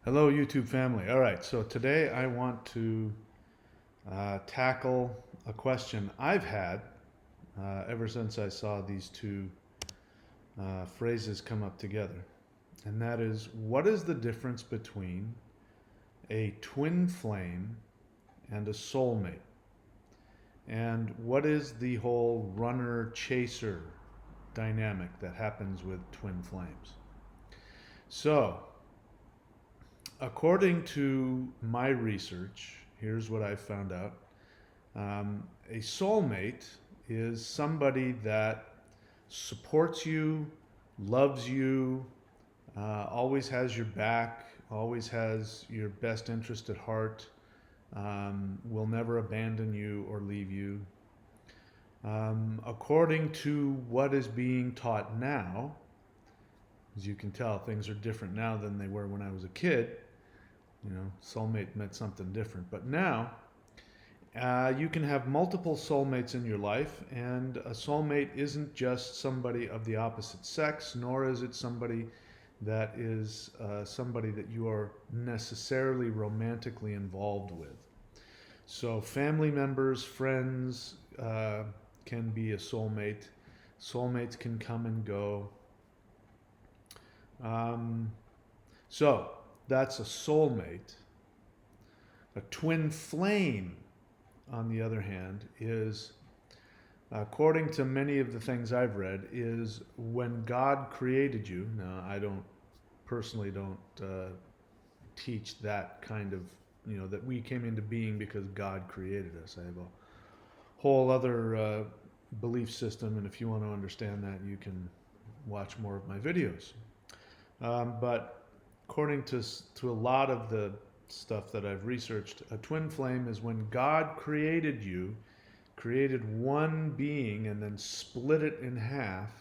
Hello, YouTube family. All right, so today I want to tackle a question I've had ever since I saw these two phrases come up together. And that is, what is the difference between a twin flame and a soulmate? And what is the whole runner chaser dynamic that happens with twin flames? So, according to my research, here's what I've found out. A soulmate is somebody that supports you, loves you, always has your back, always has your best interest at heart, will never abandon you or leave you. According to what is being taught now, as you can tell, things are different now than they were when I was a kid. You know, soulmate meant something different. But now, you can have multiple soulmates in your life, and a soulmate isn't just somebody of the opposite sex, nor is it somebody that is somebody that you are necessarily romantically involved with. So, family members, friends can be a soulmate. Soulmates can come and go. Um, so, that's a soulmate. A twin flame, on the other hand, is, according to many of the things I've read, is when God created you. Now, I don't personally don't teach that kind of, that we came into being because God created us. I have a whole other belief system, and if you want to understand that, you can watch more of my videos. But according to a lot of the stuff that I've researched, a twin flame is when God created you, created one being, and then split it in half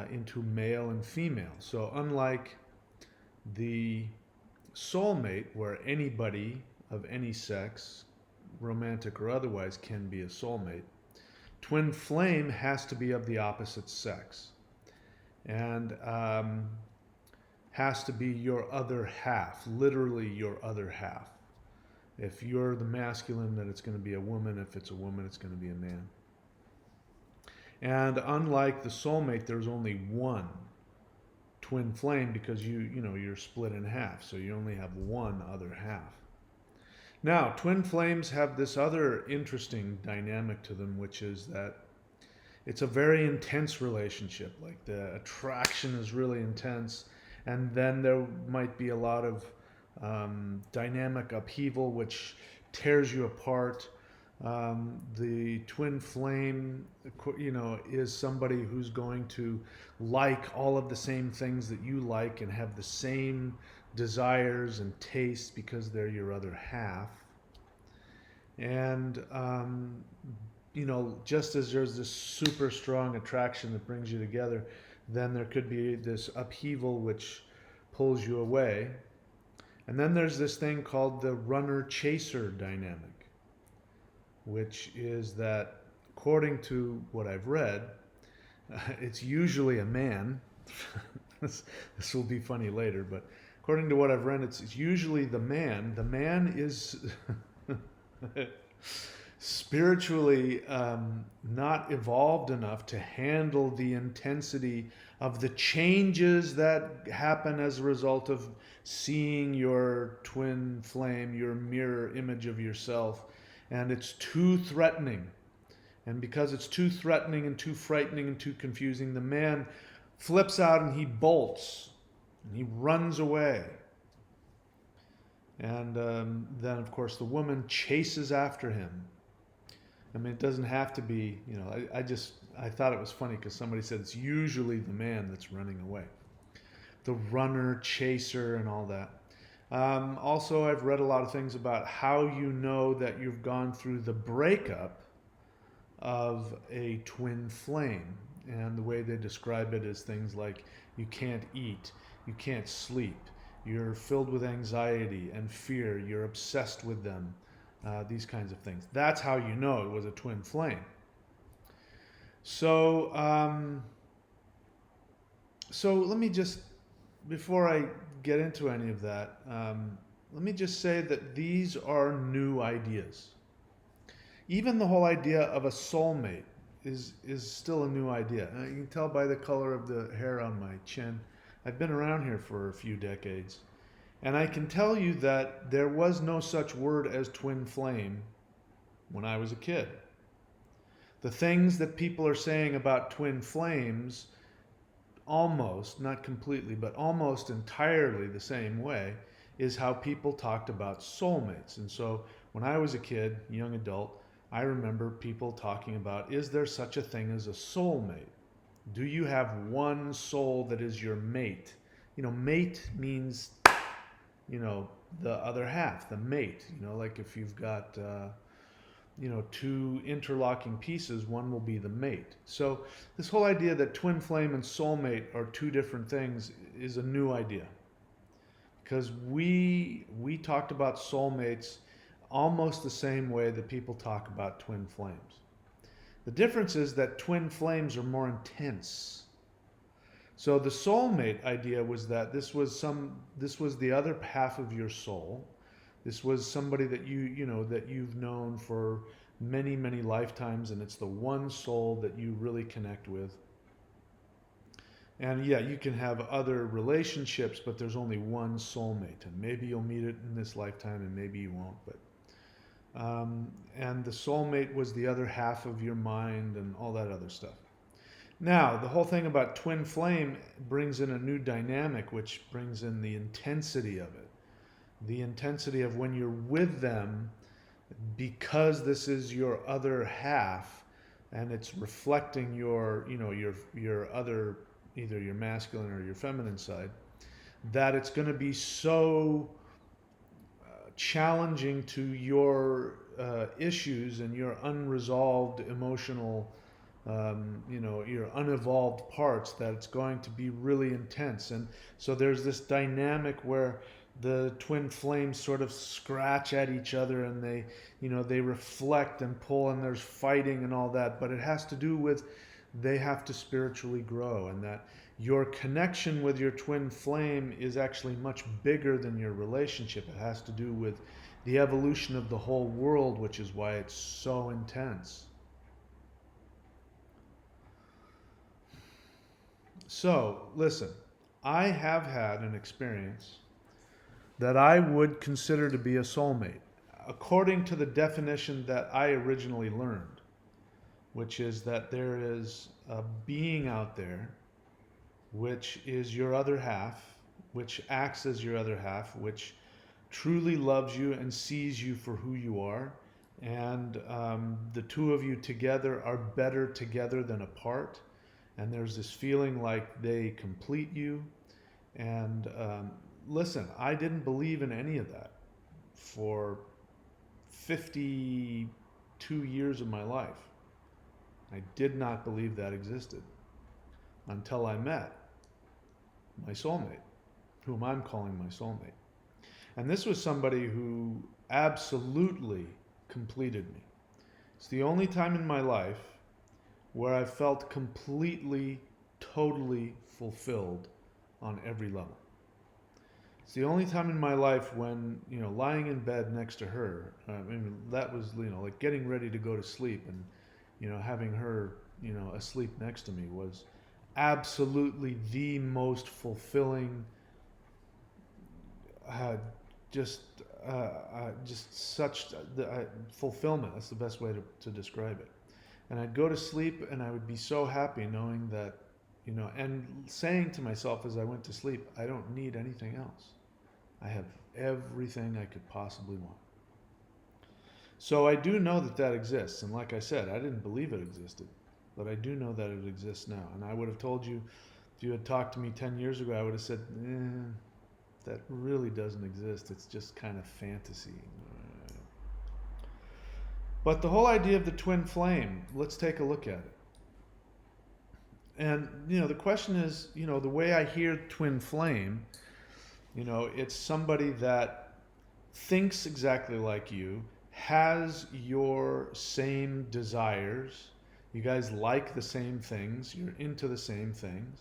into male and female. So, unlike the soulmate, where anybody of any sex, romantic or otherwise, can be a soulmate, twin flame has to be of the opposite sex. And has to be your other half, literally your other half. If you're the masculine, then it's going to be a woman. If it's a woman, it's going to be a man. And unlike the soulmate, there's only one twin flame because you're split in half, so you only have one other half. Now, twin flames have this other interesting dynamic to them, which is that it's a very intense relationship. Like, the attraction is really intense, and then there might be a lot of dynamic upheaval which tears you apart. The twin flame, is somebody who's going to like all of the same things that you like and have the same desires and tastes because they're your other half. And just as there's this super strong attraction that brings you together, then there could be this upheaval which pulls you away. And then there's this thing called the runner-chaser dynamic, which is that, according to what I've read, it's usually a man. this will be funny later, but according to what I've read, it's usually the man. The man is spiritually not evolved enough to handle the intensity of the changes that happen as a result of seeing your twin flame, your mirror image of yourself, and it's too threatening. And because it's too threatening and too frightening and too confusing, the man flips out and he bolts and he runs away. And then, of course, the woman chases after him. I mean, it doesn't have to be, I thought it was funny because somebody said it's usually the man that's running away. The runner, chaser, and all that. Also, I've read a lot of things about how you know that you've gone through the breakup of a twin flame. And the way they describe it is things like you can't eat, you can't sleep, you're filled with anxiety and fear, you're obsessed with them. These kinds of things. That's how you know it was a twin flame. So let me just, before I get into any of that, let me just say that these are new ideas. Even the whole idea of a soulmate is still a new idea. You can tell by the color of the hair on my chin. I've been around here for a few decades. And I can tell you that there was no such word as twin flame when I was a kid. The things that people are saying about twin flames, almost, not completely, but almost entirely the same way, is how people talked about soulmates. And so when I was a kid, young adult, I remember people talking about, is there such a thing as a soulmate? Do you have one soul that is your mate? Mate means, the other half, the mate. Like if you've got, two interlocking pieces, one will be the mate. So this whole idea that twin flame and soulmate are two different things is a new idea. Because we talked about soulmates almost the same way that people talk about twin flames. The difference is that twin flames are more intense. So the soulmate idea was that this was the other half of your soul. This was somebody that that you've known for many, many lifetimes, and it's the one soul that you really connect with. And yeah, you can have other relationships, but there's only one soulmate, and maybe you'll meet it in this lifetime, and maybe you won't. But and the soulmate was the other half of your mind, and all that other stuff. Now, the whole thing about twin flame brings in a new dynamic, which brings in the intensity of it. The intensity of when you're with them, because this is your other half, and it's reflecting your other, either your masculine or your feminine side, that it's going to be so challenging to your issues and your unresolved emotional, your unevolved parts, that it's going to be really intense. And so there's this dynamic where the twin flames sort of scratch at each other, and they reflect and pull, and there's fighting and all that. But it has to do with, they have to spiritually grow, and that your connection with your twin flame is actually much bigger than your relationship. It has to do with the evolution of the whole world, which is why it's so intense. So, listen, I have had an experience that I would consider to be a soulmate, according to the definition that I originally learned, which is that there is a being out there which is your other half, which acts as your other half, which truly loves you and sees you for who you are. And the two of you together are better together than apart. And there's this feeling like they complete you. And listen, I didn't believe in any of that for 52 years of my life. I did not believe that existed until I met my soulmate, whom I'm calling my soulmate. And this was somebody who absolutely completed me. It's the only time in my life where I felt completely, totally fulfilled on every level. It's the only time in my life when, lying in bed next to her, that was, like getting ready to go to sleep, and, having her, asleep next to me was absolutely the most fulfilling, just such fulfillment. That's the best way to describe it. And I'd go to sleep, and I would be so happy knowing that, and saying to myself as I went to sleep, I don't need anything else. I have everything I could possibly want. So I do know that exists. And like I said, I didn't believe it existed, but I do know that it exists now. And I would have told you, if you had talked to me 10 years ago, I would have said, that really doesn't exist. It's just kind of fantasy. But the whole idea of the twin flame, let's take a look at it. And, the question is, the way I hear twin flame, it's somebody that thinks exactly like you, has your same desires. You guys like the same things. You're into the same things.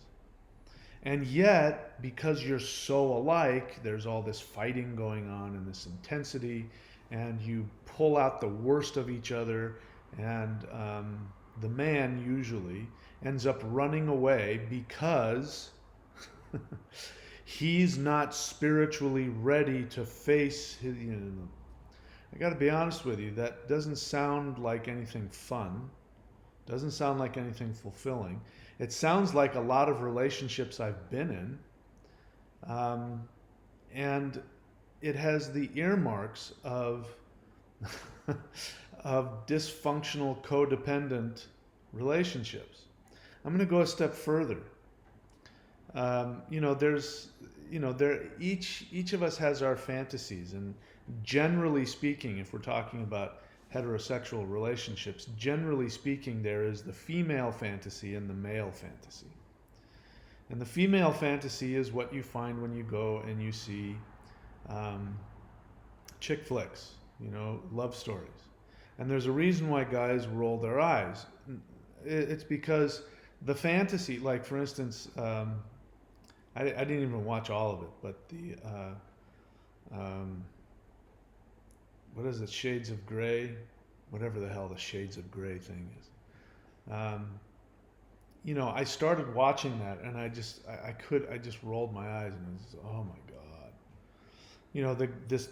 And yet, because you're so alike, there's all this fighting going on and this intensity, and you pull out the worst of each other, and the man usually ends up running away because he's not spiritually ready to face his, I got to be honest with you, that doesn't sound like anything fun. Doesn't sound like anything fulfilling. It sounds like a lot of relationships I've been in. And it has the earmarks of of dysfunctional codependent relationships. I'm going to go a step further. There's, each of us has our fantasies, and generally speaking, if we're talking about heterosexual relationships, generally speaking, there is the female fantasy and the male fantasy. And the female fantasy is what you find when you go and you see chick flicks, love stories. And there's a reason why guys roll their eyes. It's because the fantasy, like for instance, I didn't even watch all of it, but the what is it, Shades of Grey, whatever the hell the Shades of Grey thing is. I started watching that, and I just rolled my eyes, and it was, oh my god.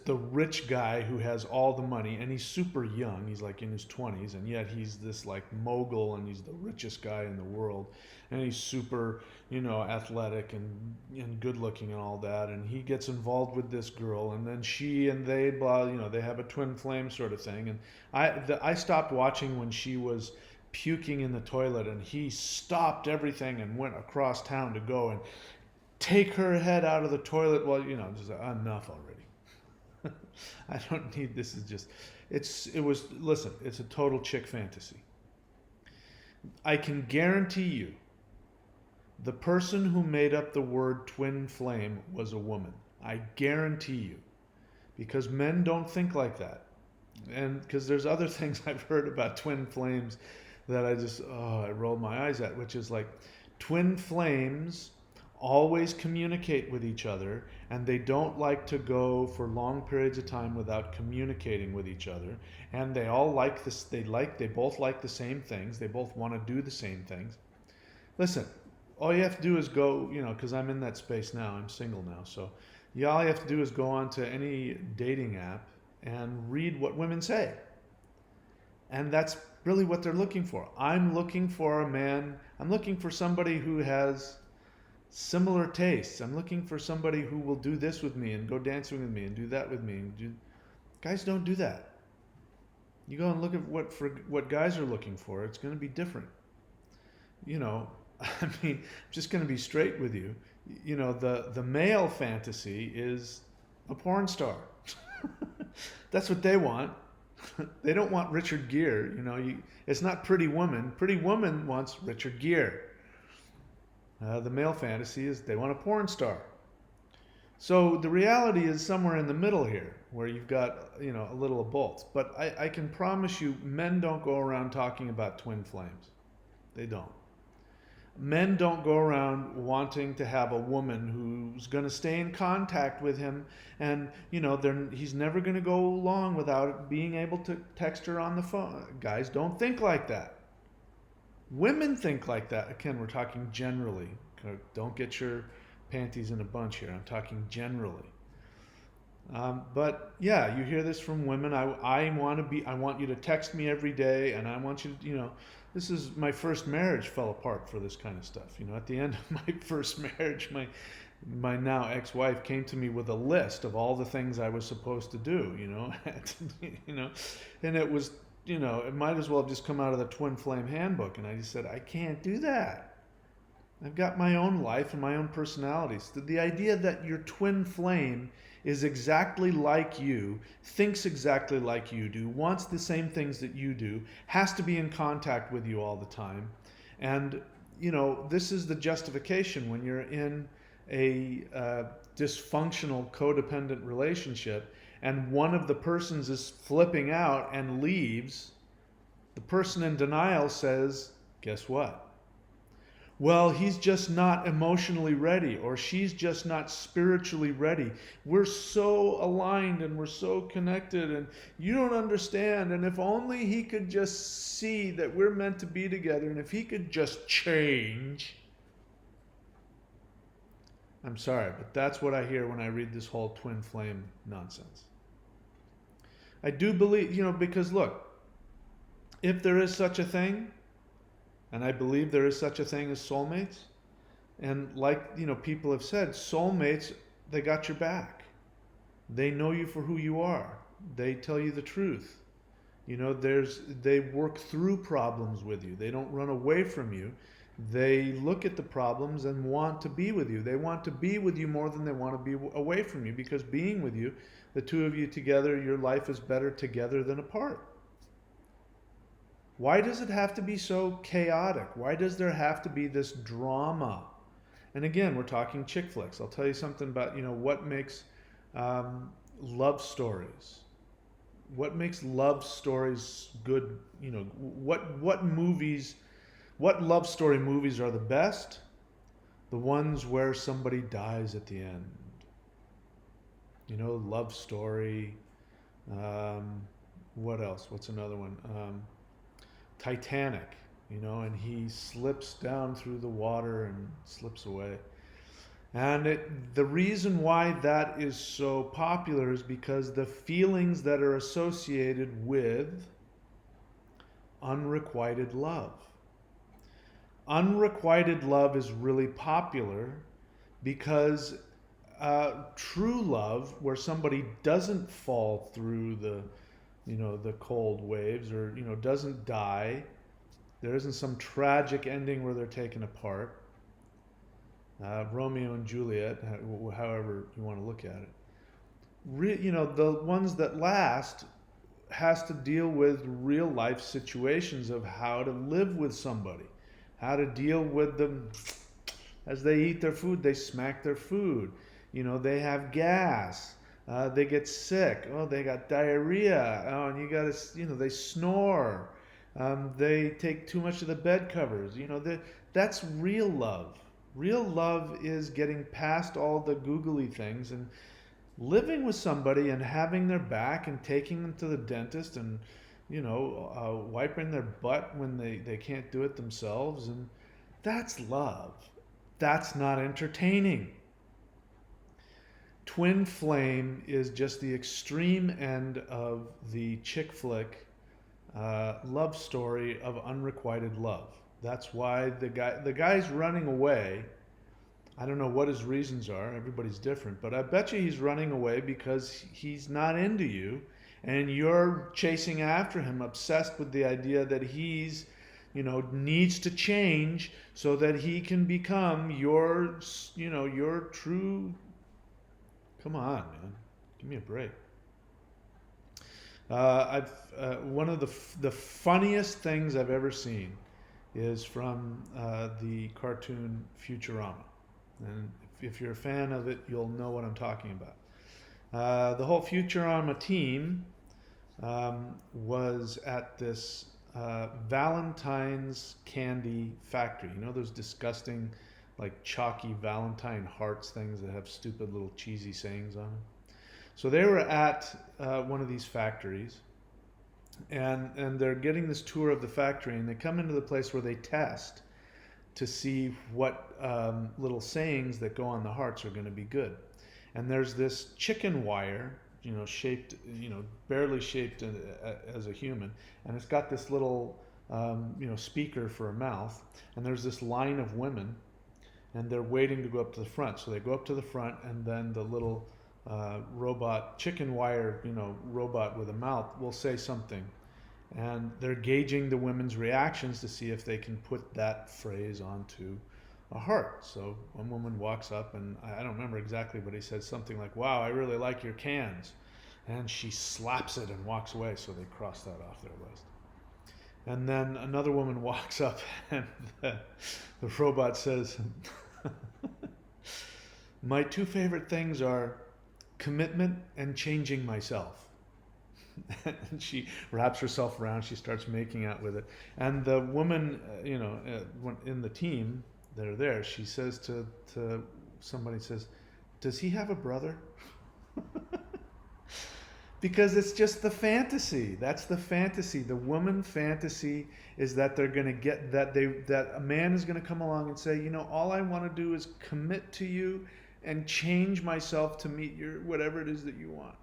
The rich guy who has all the money, and he's super young. He's like in his 20s, and yet he's this like mogul, and he's the richest guy in the world, and he's super, athletic and good looking and all that. And he gets involved with this girl, and then she and they, blah, they have a twin flame sort of thing. And I stopped watching when she was puking in the toilet, and he stopped everything and went across town to go and take her head out of the toilet. Well, just enough already. I don't need, this is just, listen, it's a total chick fantasy. I can guarantee you the person who made up the word twin flame was a woman. I guarantee you. Because men don't think like that. And because there's other things I've heard about twin flames that I rolled my eyes at, which is like twin flames always communicate with each other, and they don't like to go for long periods of time without communicating with each other. And they all like this, they both like the same things, they both want to do the same things. Listen, all you have to do is go, because I'm in that space now, I'm single now, so all you have to do is go on to any dating app and read what women say. And that's really what they're looking for. I'm looking for a man, I'm looking for somebody who has similar tastes. I'm looking for somebody who will do this with me and go dancing with me and do that with me. Guys don't do that. You go and look at what guys are looking for. It's going to be different. I'm just going to be straight with you. The male fantasy is a porn star. That's what they want. They don't want Richard Gere. It's not Pretty Woman. Pretty Woman wants Richard Gere. The male fantasy is they want a porn star. So the reality is somewhere in the middle here, where you've got a little of both. But I can promise you, men don't go around talking about twin flames. They don't. Men don't go around wanting to have a woman who's going to stay in contact with him, and he's never going to go long without being able to text her on the phone. Guys don't think like that. Women think like that. Again, we're talking generally. Don't get your panties in a bunch here. I'm talking generally. But yeah, you hear this from women. I want you to text me every day, and I want you to, this is my first marriage fell apart for this kind of stuff. At the end of my first marriage, my now ex-wife came to me with a list of all the things I was supposed to do, and it was, it might as well have just come out of the twin flame handbook. And I just said, I can't do that. I've got my own life and my own personalities. The idea that your twin flame is exactly like you, thinks exactly like you do, wants the same things that you do, has to be in contact with you all the time. And, this is the justification when you're in a dysfunctional codependent relationship and one of the persons is flipping out and leaves. The person in denial says, guess what? Well, he's just not emotionally ready, or she's just not spiritually ready. We're so aligned and we're so connected, and you don't understand. And if only he could just see that we're meant to be together, and if he could just change. I'm sorry, but that's what I hear when I read this whole twin flame nonsense. I do believe, because look, if there is such a thing, and I believe there is such a thing as soulmates, and like, people have said, soulmates, they got your back. They know you for who you are. They tell you the truth. They work through problems with you. They don't run away from you. They look at the problems and want to be with you. They want to be with you more than they want to be away from you, because being with you, the two of you together, your life is better together than apart. Why does it have to be so chaotic? Why does there have to be this drama? And again, we're talking chick flicks. I'll tell you something about, what makes love stories. What makes love stories good? What movies, what love story movies are the best? The ones where somebody dies at the end. Love story. What else? What's another one? Titanic, and he slips down through the water and slips away. And the reason why that is so popular is because the feelings that are associated with unrequited love. Unrequited love is really popular because true love, where somebody doesn't fall through the cold waves, or doesn't die, there isn't some tragic ending where they're taken apart, Romeo and Juliet, however you want to look at it, the ones that last has to deal with real life situations of how to live with somebody, how to deal with them as they eat their food. They smack their food, they have gas. They get sick. Oh, they got diarrhea. Oh, and you got to, they snore. They take too much of the bed covers. That's real love. Real love is getting past all the googly things and living with somebody and having their back and taking them to the dentist and, wiping their butt when they can't do it themselves. And that's love. That's not entertaining. Twin flame is just the extreme end of the chick flick love story of unrequited love. That's why the guy's running away. I don't know what his reasons are. Everybody's different, but I bet you he's running away because he's not into you, and you're chasing after him, obsessed with the idea that he's, needs to change so that he can become your true. Come on, man. Give me a break. One of the funniest things I've ever seen is from the cartoon Futurama, and if you're a fan of it, you'll know what I'm talking about. The whole Futurama team was at this Valentine's candy factory. Those disgusting, like chalky Valentine hearts things that have stupid little cheesy sayings on them. So they were at one of these factories, and they're getting this tour of the factory, and they come into the place where they test to see what little sayings that go on the hearts are going to be good. And there's this chicken wire, shaped, barely shaped as a human, and it's got this little, speaker for a mouth, and there's this line of women, and they're waiting to go up to the front. So they go up to the front, and then the little robot, chicken wire, robot with a mouth will say something. And they're gauging the women's reactions to see if they can put that phrase onto a heart. So one woman walks up, and I don't remember exactly, but he said something like, "Wow, I really like your cans." And she slaps it and walks away, so they cross that off their list. And then another woman walks up, and the robot says, "My two favorite things are commitment and changing myself." And she wraps herself around, she starts making out with it. And the woman, in the team, that are there, she says to somebody, says, does he have a brother? Because it's just the fantasy. That's the fantasy. The woman fantasy is that they're going to get that a man is going to come along and say, you know, all I want to do is commit to you and change myself to meet your whatever it is that you want.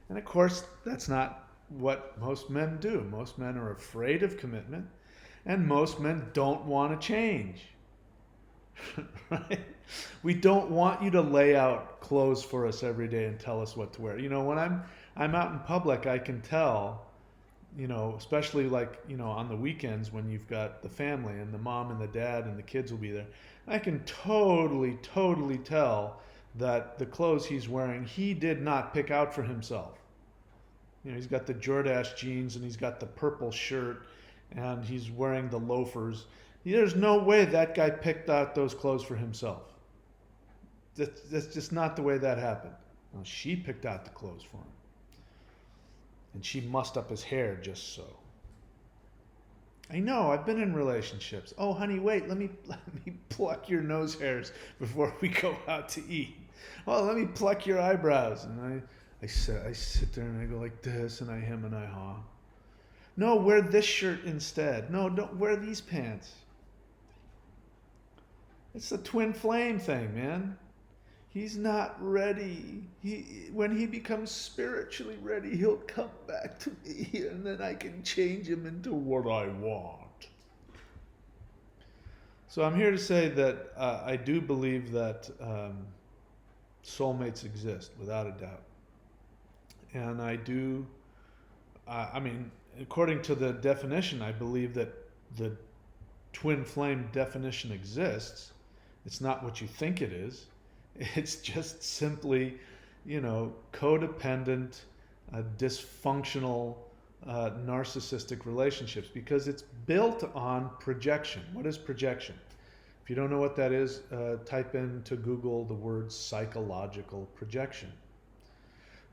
And of course, that's not what most men do. Most men are afraid of commitment, and most men don't want to change. Right? We don't want you to lay out clothes for us every day and tell us what to wear. You know, when I'm out in public, I can tell, you know, especially like, you know, on the weekends when you've got the family and the mom and the dad and the kids will be there. I can totally tell that the clothes he's wearing, he did not pick out for himself. You know, he's got the Jordache jeans and he's got the purple shirt and he's wearing the loafers. There's no way that guy picked out those clothes for himself. That's just not the way that happened. Well, she picked out the clothes for him. And she mussed up his hair just so. I know, I've been in relationships. Oh, honey, wait, let me pluck your nose hairs before we go out to eat. Oh, let me pluck your eyebrows. And I sit there and I go like this and I hem and I haw. No, wear this shirt instead. No, don't wear these pants. It's the twin flame thing, man. He's not ready. When he becomes spiritually ready, he'll come back to me and then I can change him into what I want. So I'm here to say that I do believe that soulmates exist, without a doubt. And I do, I mean, according to the definition, I believe that the twin flame definition exists. It's not what you think it is. It's just simply, you know, codependent, dysfunctional, narcissistic relationships, because it's built on projection. What is projection? If you don't know what that is, type into Google the word psychological projection.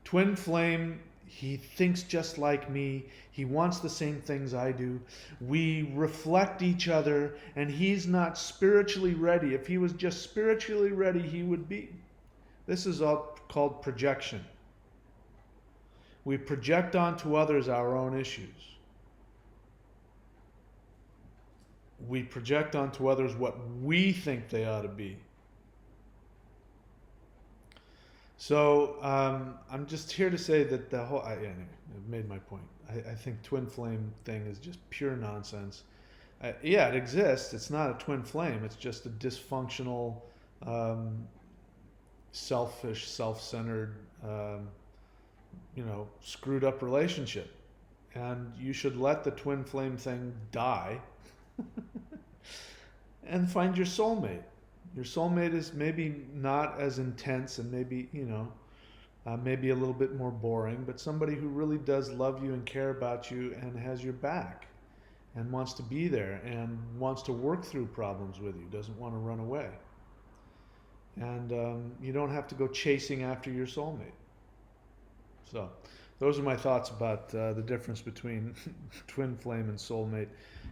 Twin flame, he thinks just like me. He wants the same things I do. We reflect each other, and he's not spiritually ready. If he was just spiritually ready, he would be. This is all called projection. We project onto others our own issues. We project onto others what we think they ought to be. So I'm just here to say that the whole, anyway, I've made my point. I think twin flame thing is just pure nonsense. Yeah, it exists. It's not a twin flame. It's just a dysfunctional, selfish, self-centered, you know, screwed up relationship. And you should let the twin flame thing die and find your soulmate. Your soulmate is maybe not as intense and maybe, you know, maybe a little bit more boring, but somebody who really does love you and care about you and has your back and wants to be there and wants to work through problems with you, doesn't want to run away. And you don't have to go chasing after your soulmate. So those are my thoughts about the difference between twin flame and soulmate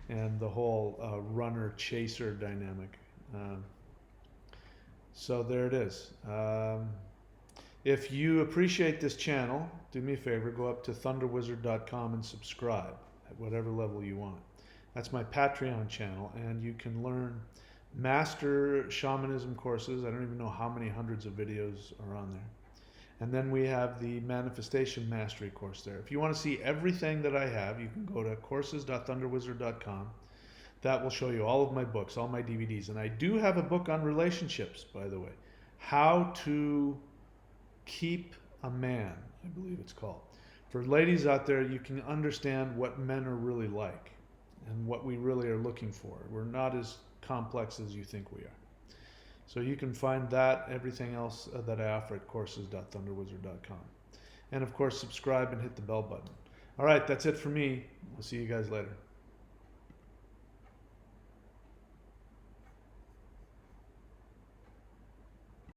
and the whole runner-chaser dynamic. So there it is. If you appreciate this channel, do me a favor, go up to thunderwizard.com and subscribe at whatever level you want. That's my Patreon channel, and you can learn master shamanism courses. I don't even know how many hundreds of videos are on there. And then we have the manifestation mastery course there. If you want to see everything that I have, you can go to courses.thunderwizard.com. That will show you all of my books, all my DVDs. And I do have a book on relationships, by the way. How to Keep a Man, I believe it's called. For ladies out there, you can understand what men are really like and what we really are looking for. We're not as complex as you think we are. So you can find that, everything else that I offer at courses.thunderwizard.com. And of course, subscribe and hit the bell button. All right, that's it for me. We'll see you guys later.